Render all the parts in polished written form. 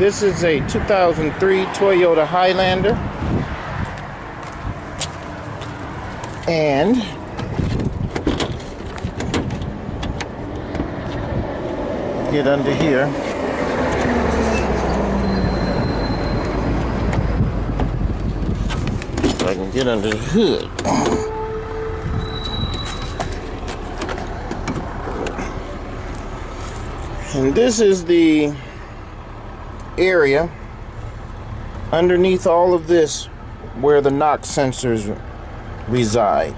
This is a 2003 Toyota Highlander, and get under here. So I can get under the hood. And this is the area underneath all of this where the knock sensors reside.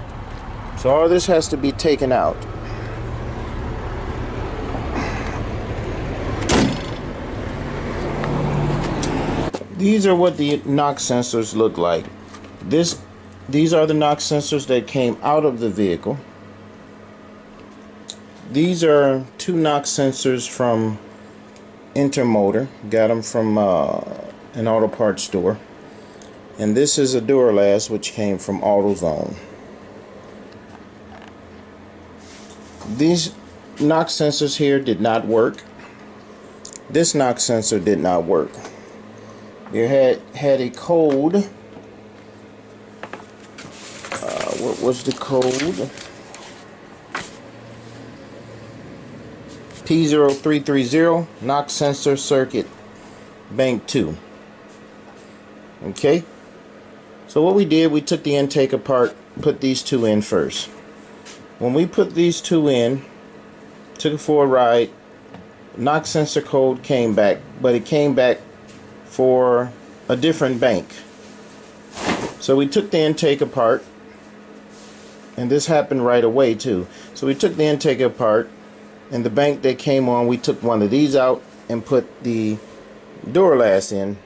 So all this has to be taken out. These are what the knock sensors look like. These are the knock sensors that came out of the vehicle. These are two knock sensors from Intermotor. Got them from an auto parts store. And this is a Duralast which came from AutoZone. These knock sensors here did not work. This knock sensor did not work. It had a code. What was the code? P0330, knock sensor circuit bank 2. Okay, so what we did, we took the intake apart, put these two in first. When we put these two in, took it for a ride, knock sensor code came back, but it came back for a different bank. So we took the intake apart, and this happened right away too. So we took the intake apart, and the bank that came on, we took one of these out and put the Duralast in.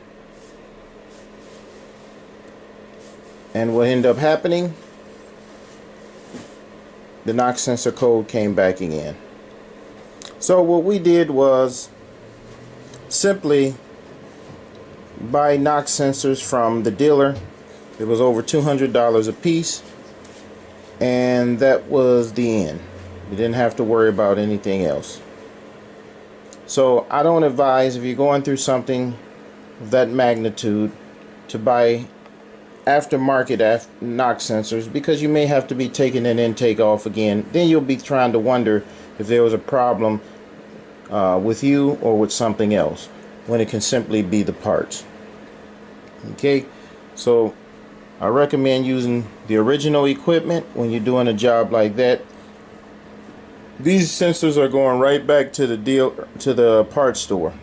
And what ended up happening, the knock sensor code came back again. So what we did was simply buy knock sensors from the dealer. It was over $200 a piece, and that was the end. You didn't have to worry about anything else. So I don't advise, if you're going through something of that magnitude, to buy aftermarket knock sensors, because you may have to be taking an intake off again. Then you'll be trying to wonder if there was a problem with you or with something else, when it can simply be the parts. Okay, so I recommend using the original equipment when you're doing a job like that. These sensors are going right back to the parts store,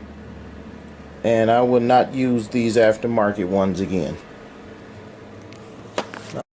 and I will not use these aftermarket ones again.